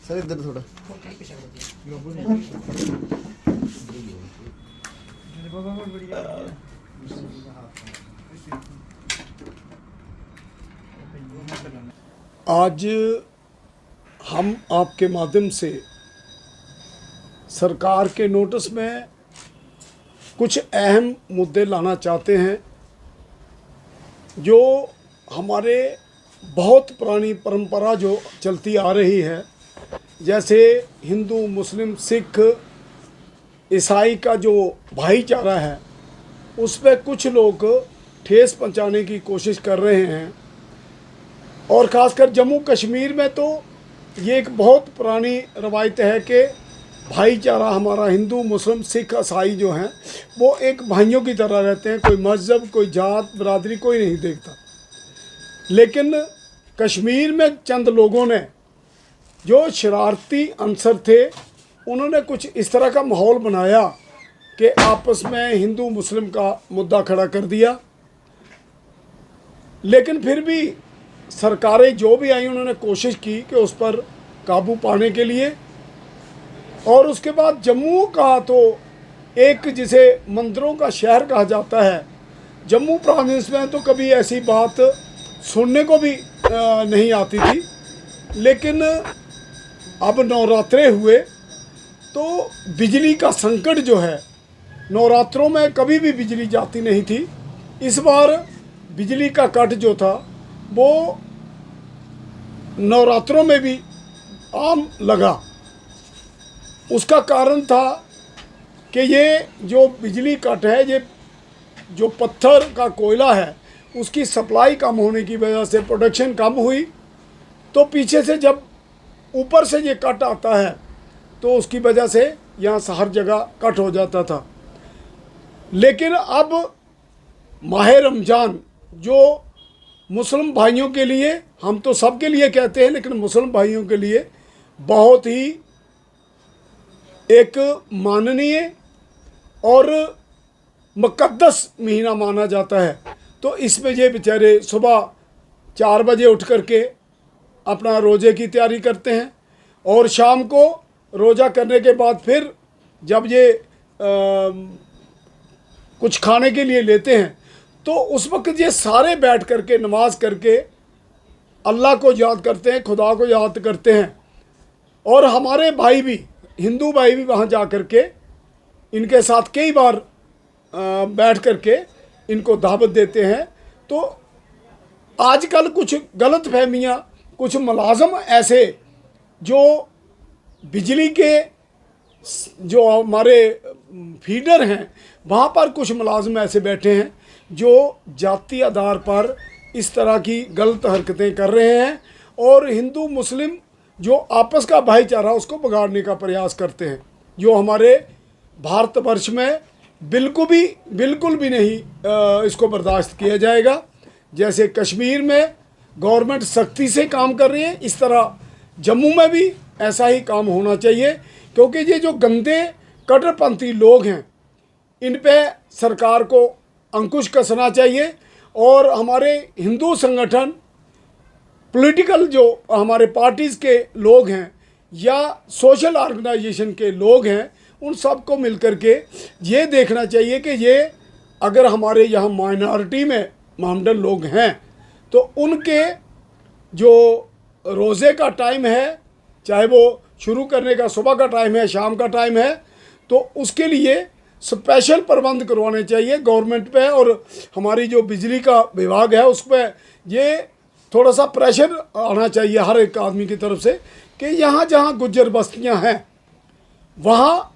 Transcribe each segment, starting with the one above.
Sir इधर थोड़ा। आज हम आपके माध्यम से सरकार के नोटिस में कुछ अहम मुद्दे लाना चाहते हैं जो हमारे बहुत पुरानी परंपरा जो चलती आ रही है, जैसे हिंदू मुस्लिम सिख ईसाई का जो भाईचारा है उस पर कुछ लोग ठेस पहुंचाने की कोशिश कर रहे हैं। और ख़ासकर जम्मू कश्मीर में तो ये एक बहुत पुरानी रवायत है कि भाईचारा हमारा हिंदू मुस्लिम सिख ईसाई जो हैं वो एक भाइयों की तरह रहते हैं, कोई मज़हब कोई जात बरादरी कोई नहीं देखता। लेकिन कश्मीर में चंद लोगों ने जो शरारती अंसर थे उन्होंने कुछ इस तरह का माहौल बनाया कि आपस में हिंदू मुस्लिम का मुद्दा खड़ा कर दिया। लेकिन फिर भी सरकारें जो भी आई उन्होंने कोशिश की कि उस पर काबू पाने के लिए। और उसके बाद जम्मू का तो एक जिसे मंदिरों का शहर कहा जाता है, जम्मू प्रोविंस में तो कभी ऐसी बात सुनने को भी नहीं आती थी। लेकिन अब नवरात्रे हुए तो बिजली का संकट जो है, नवरात्रों में कभी भी बिजली जाती नहीं थी, इस बार बिजली का कट जो था वो नवरात्रों में भी आम लगा। उसका कारण था कि ये जो बिजली कट है, ये जो पत्थर का कोयला है उसकी सप्लाई कम होने की वजह से प्रोडक्शन कम हुई, तो पीछे से जब ऊपर से ये कट आता है तो उसकी वजह से यहाँ से हर जगह कट हो जाता था। लेकिन अब माह रमज़ान जो मुस्लिम भाइयों के लिए, हम तो सब के लिए कहते हैं लेकिन मुस्लिम भाइयों के लिए बहुत ही एक माननीय और मुक़द्दस महीना माना जाता है। तो इसमें ये बेचारे सुबह 4 बजे उठ करके अपना रोज़े की तैयारी करते हैं और शाम को रोज़ा करने के बाद फिर जब ये कुछ खाने के लिए लेते हैं तो उस वक्त ये सारे बैठ करके नमाज करके अल्लाह को याद करते हैं, खुदा को याद करते हैं। और हमारे भाई भी, हिंदू भाई भी वहाँ जा कर के इनके साथ कई बार बैठ कर के इनको दावत देते हैं। तो आजकल कुछ गलत फहमियाँ, कुछ मुलाजम ऐसे जो बिजली के जो हमारे फीडर हैं वहाँ पर कुछ मुलाजिम ऐसे बैठे हैं जो जाति आधार पर इस तरह की गलत हरकतें कर रहे हैं और हिंदू मुस्लिम जो आपस का भाईचारा उसको बिगाड़ने का प्रयास करते हैं, जो हमारे भारतवर्ष में बिल्कुल भी नहीं इसको बर्दाश्त किया जाएगा। जैसे कश्मीर में गवर्नमेंट सख्ती से काम कर रही है, इस तरह जम्मू में भी ऐसा ही काम होना चाहिए, क्योंकि ये जो गंदे कट्टरपंथी लोग हैं इन पे सरकार को अंकुश कसना चाहिए। और हमारे हिंदू संगठन, पॉलिटिकल जो हमारे पार्टीज़ के लोग हैं या सोशल ऑर्गेनाइजेशन के लोग हैं, उन सब को मिलकर के ये देखना चाहिए कि ये अगर हमारे यहाँ माइनॉरिटी में मामडन लोग हैं तो उनके जो रोज़े का टाइम है, चाहे वो शुरू करने का सुबह का टाइम है, शाम का टाइम है, तो उसके लिए स्पेशल प्रबंध करवाने चाहिए गवर्नमेंट पे। और हमारी जो बिजली का विभाग है उस पर ये थोड़ा सा प्रेशर आना चाहिए हर एक आदमी की तरफ से कि यहाँ जहाँ गुज्जर बस्तियाँ हैं वहाँ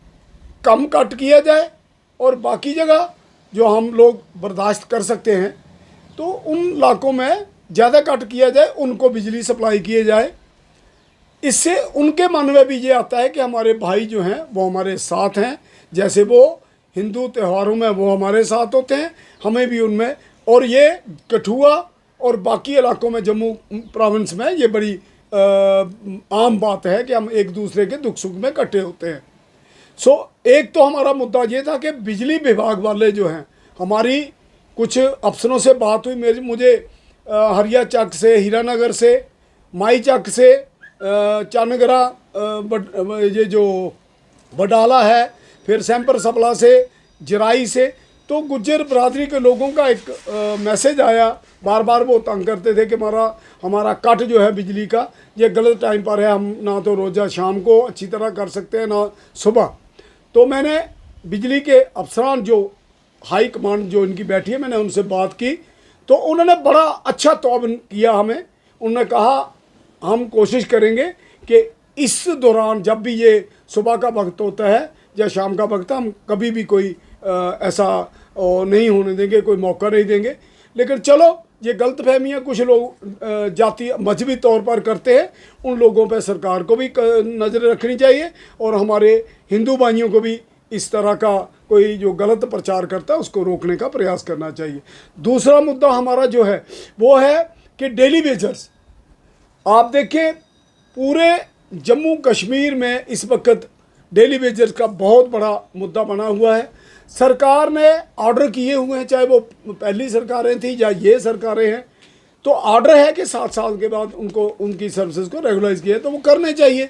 कम कट किया जाए और बाकी जगह जो हम लोग बर्दाश्त कर सकते हैं तो उन इलाकों में ज़्यादा कट किया जाए, उनको बिजली सप्लाई किए जाए। इससे उनके मन में भी ये आता है कि हमारे भाई जो हैं वो हमारे साथ हैं, जैसे वो हिंदू त्योहारों में वो हमारे साथ होते हैं, हमें भी उनमें। और ये कठुआ और बाकी इलाकों में जम्मू प्रोविंस में ये बड़ी आम बात है कि हम एक दूसरे के दुख सुख में इकट्ठे होते हैं। एक तो हमारा मुद्दा ये था कि बिजली विभाग वाले जो हैं, हमारी कुछ अफसरों से बात हुई, मुझे हरिया चक से, हीरानगर से, माई चक से, चानगरा ये जो बडाला है, फिर सैंपर सबला से, जराई से, तो गुज्जर बरादरी के लोगों का एक मैसेज आया। बार बार वो तंग करते थे कि हमारा कट जो है बिजली का ये गलत टाइम पर है, हम ना तो रोज़ा शाम को अच्छी तरह कर सकते हैं ना सुबह। तो मैंने बिजली के अफसरान जो हाई कमांड जो इनकी बैठी है, मैंने उनसे बात की तो उन्होंने बड़ा अच्छा तौबन किया हमें। उन्होंने कहा हम कोशिश करेंगे कि इस दौरान जब भी ये सुबह का वक्त होता है या शाम का वक्त, हम कभी भी कोई ऐसा नहीं होने देंगे, कोई मौका नहीं देंगे। लेकिन चलो, ये गलत फहमियाँ कुछ लोग जाति मजहबी तौर पर करते हैं, उन लोगों पर सरकार को भी नज़र रखनी चाहिए और हमारे हिंदू भाइयों को भी इस तरह का कोई जो गलत प्रचार करता है उसको रोकने का प्रयास करना चाहिए। दूसरा मुद्दा हमारा जो है वो है कि डेली वेजर्स, आप देखें पूरे जम्मू कश्मीर में इस वक्त डेली वेजर्स का बहुत बड़ा मुद्दा बना हुआ है। सरकार ने ऑर्डर किए हुए हैं, चाहे वो पहली सरकारें थी या ये सरकारें हैं, तो ऑर्डर है कि 7 साल के बाद उनको उनकी सर्विसेज को रेगुलाइज किया, तो वो करने चाहिए।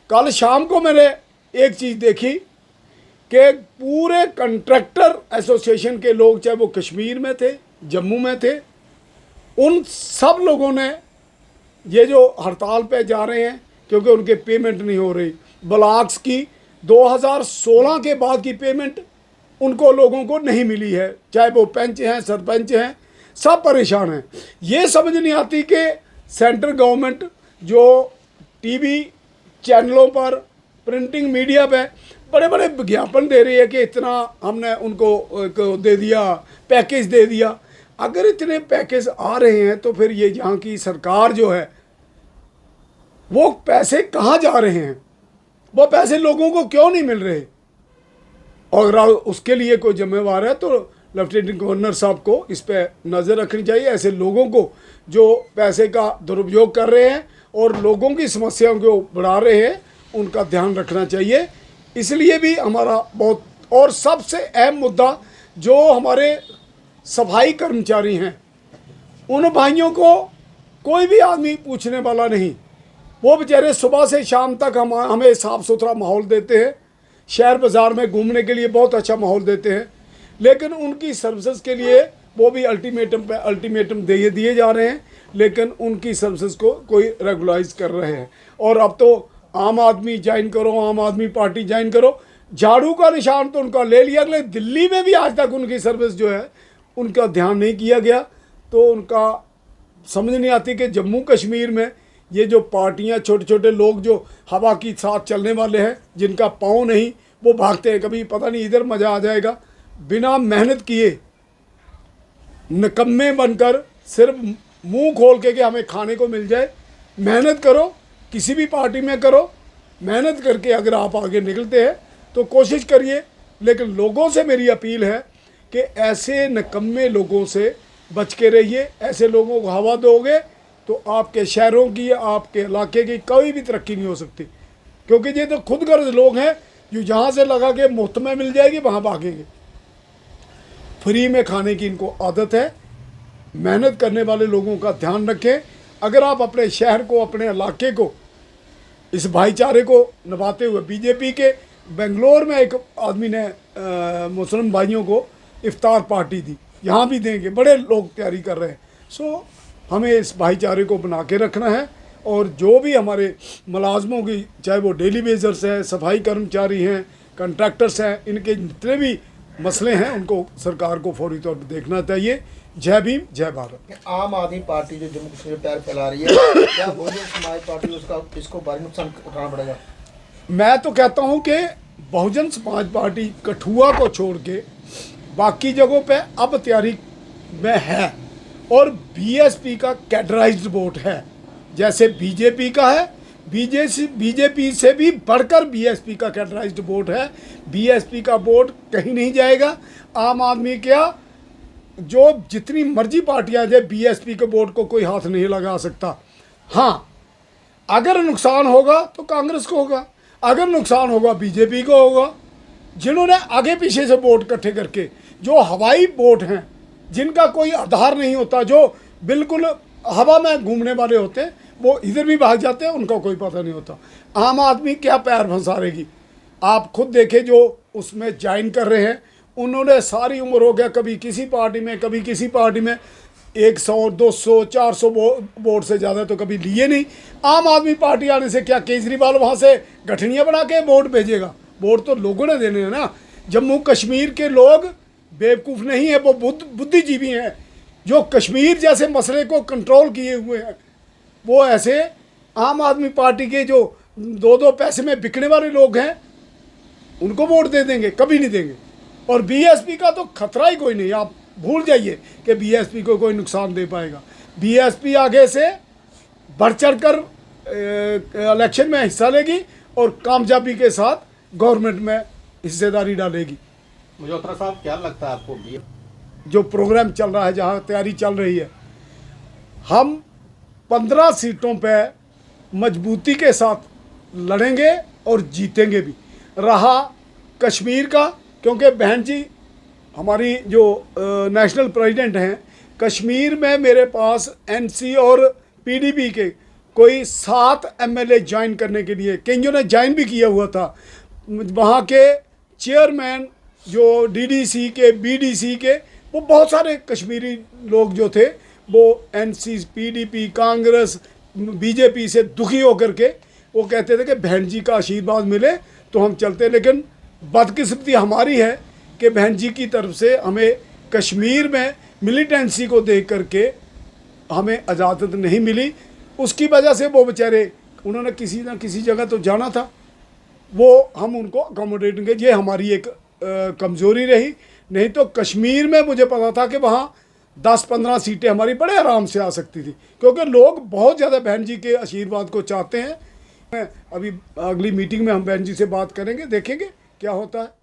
कल शाम को मैंने एक चीज़ देखी कि पूरे कंट्रैक्टर एसोसिएशन के लोग, चाहे वो कश्मीर में थे, जम्मू में थे, उन सब लोगों ने ये जो हड़ताल पे जा रहे हैं क्योंकि उनके पेमेंट नहीं हो रही, ब्लॉक्स की 2016 के बाद की पेमेंट उनको लोगों को नहीं मिली है, चाहे वो पंच हैं, सरपंच हैं, सब परेशान हैं। ये समझ नहीं आती कि सेंट्रल गवर्नमेंट जो टीवी चैनलों पर, प्रिंटिंग मीडिया पे बड़े बड़े विज्ञापन दे रही है कि इतना हमने उनको दे दिया, पैकेज दे दिया। अगर इतने पैकेज आ रहे हैं तो फिर ये यहाँ की सरकार जो है वो पैसे कहाँ जा रहे हैं, वो पैसे लोगों को क्यों नहीं मिल रहे? और अगर उसके लिए कोई जिम्मेवार है तो लेफ्टिनेंट गवर्नर साहब को इस पर नज़र रखनी चाहिए। ऐसे लोगों को जो पैसे का दुरुपयोग कर रहे हैं और लोगों की समस्याओं को बढ़ा रहे हैं, उनका ध्यान रखना चाहिए। इसलिए भी हमारा बहुत, और सबसे अहम मुद्दा जो हमारे सफाई कर्मचारी हैं, उन भाइयों को कोई भी आदमी पूछने वाला नहीं। वो बेचारे सुबह से शाम तक हमें साफ़ सुथरा माहौल देते हैं, शहर बाज़ार में घूमने के लिए बहुत अच्छा माहौल देते हैं, लेकिन उनकी सर्विसेज के लिए वो भी अल्टीमेटम दिए जा रहे हैं, लेकिन उनकी सर्विसेज को कोई रेगुलाइज कर रहे हैं। और अब तो आम आदमी ज्वाइन करो, आम आदमी पार्टी ज्वाइन करो, झाड़ू का निशान तो उनका ले लिया, लेकिन दिल्ली में भी आज तक उनकी सर्विस जो है उनका ध्यान नहीं किया गया। तो उनका समझ नहीं आती कि जम्मू कश्मीर में ये जो पार्टियां, छोटे छोटे लोग जो हवा की साथ चलने वाले हैं, जिनका पाँव नहीं, वो भागते हैं, कभी पता नहीं इधर मज़ा आ जाएगा, बिना मेहनत किए निकम्मे बनकर सिर्फ मुंह खोल के कि हमें खाने को मिल जाए। मेहनत करो, किसी भी पार्टी में करो, मेहनत करके अगर आप आगे निकलते हैं तो कोशिश करिए। लेकिन लोगों से मेरी अपील है कि ऐसे निकम्मे लोगों से बच के रहिए। ऐसे लोगों को हवा दोगे तो आपके शहरों की, आपके इलाके की कोई भी तरक्की नहीं हो सकती, क्योंकि ये तो खुदगर्ज लोग हैं जो जहाँ से लगा के मुफ्त में मिल जाएगी वहाँ भागेंगे। फ्री में खाने की इनको आदत है। मेहनत करने वाले लोगों का ध्यान रखें। अगर आप अपने शहर को, अपने इलाके को, इस भाईचारे को निभाते हुए, बीजेपी के बेंगलोर में एक आदमी ने मुस्लिम भाइयों को इफ्तार पार्टी दी, यहाँ भी देंगे, बड़े लोग तैयारी कर रहे हैं। सो हमें इस भाईचारे को बना के रखना है। और जो भी हमारे मुलाजमों की, चाहे वो डेली वेजर्स हैं, सफाई कर्मचारी हैं, कंट्रैक्टर्स हैं, इनके जितने भी मसले हैं उनको सरकार को फौरी तौर पर देखना चाहिए। जय भीम, जय भारत। आम आदमी पार्टी जो जम्मू कश्मीर में पैर फैला रही है, क्या बहुजन समाज पार्टी उसका इसको भारी नुकसान उठाना पड़ेगा? मैं तो कहता हूं कि बहुजन समाज पार्टी कठुआ को छोड़ के बाकी जगहों पे अब तैयारी में है, और बीएसपी का कैडराइज्ड वोट है, जैसे बीजेपी का है। बीजेपी से भी बढ़कर बीएसपी का कैडराइज्ड वोट है। बीएसपी का वोट कहीं नहीं जाएगा। आम आदमी क्या, जो जितनी मर्जी पार्टियां जाए, बीएसपी के वोट को कोई हाथ नहीं लगा सकता। हाँ, अगर नुकसान होगा तो कांग्रेस को होगा, अगर नुकसान होगा बीजेपी को होगा। जिन्होंने आगे पीछे से वोट इकट्ठे करके, जो हवाई वोट हैं, जिनका कोई आधार नहीं होता, जो बिल्कुल हवा में घूमने वाले होते हैं, वो इधर भी भाग जाते हैं, उनका कोई पता नहीं होता। आम आदमी क्या पैर फंसारेगी, आप खुद देखें जो उसमें ज्वाइन कर रहे हैं, उन्होंने सारी उम्र हो गया कभी किसी पार्टी में कभी किसी पार्टी में, 100 200 400 वोट से ज़्यादा तो कभी लिए नहीं। आम आदमी पार्टी आने से क्या केजरीवाल वहाँ से गठनियाँ बना के वोट भेजेगा? वोट तो लोगों ने देने हैं ना। जम्मू कश्मीर के लोग बेवकूफ़ नहीं है, वो बुद्धिजीवी हैं जो कश्मीर जैसे मसले को कंट्रोल किए हुए हैं। वो ऐसे आम आदमी पार्टी के जो 2-2 पैसे में बिकने वाले लोग हैं उनको वोट दे देंगे? कभी नहीं देंगे। और बीएसपी का तो खतरा ही कोई नहीं, आप भूल जाइए कि बीएसपी को कोई नुकसान दे पाएगा। बीएसपी आगे से बढ़ चढ़ कर इलेक्शन में हिस्सा लेगी और कामयाबी के साथ गवर्नमेंट में हिस्सेदारी डालेगी। मल्होत्रा साहब, क्या लगता है आपको जो प्रोग्राम चल रहा है, जहाँ तैयारी चल रही है, हम 15 सीटों पे मजबूती के साथ लड़ेंगे और जीतेंगे भी। रहा कश्मीर का, क्योंकि बहन जी हमारी जो नेशनल प्रेसिडेंट हैं, कश्मीर में मेरे पास एनसी और पीडीपी के कोई 7 एमएलए ज्वाइन करने के लिए, कईयों ने ज्वाइन भी किया हुआ था। वहाँ के चेयरमैन जो डीडीसी के बीडीसी के, वो बहुत सारे कश्मीरी लोग जो थे वो एनसी पीडीपी कांग्रेस बीजेपी से दुखी होकर के वो कहते थे कि बहन जी का आशीर्वाद मिले तो हम चलते। लेकिन बदकिस्मती हमारी है कि बहन जी की तरफ से हमें कश्मीर में मिलिटेंसी को देख करके हमें इजाज़त नहीं मिली। उसकी वजह से वो बेचारे, उन्होंने किसी न किसी जगह तो जाना था, वो हम उनको अकोमोडेट करेंगे। ये हमारी एक कमज़ोरी रही। नहीं तो कश्मीर में मुझे पता था कि वहाँ 10-15 सीटें हमारी बड़े आराम से आ सकती थी, क्योंकि लोग बहुत ज़्यादा बहन जी के आशीर्वाद को चाहते हैं। अभी अगली मीटिंग में हम बहन जी से बात करेंगे, देखेंगे क्या होता है।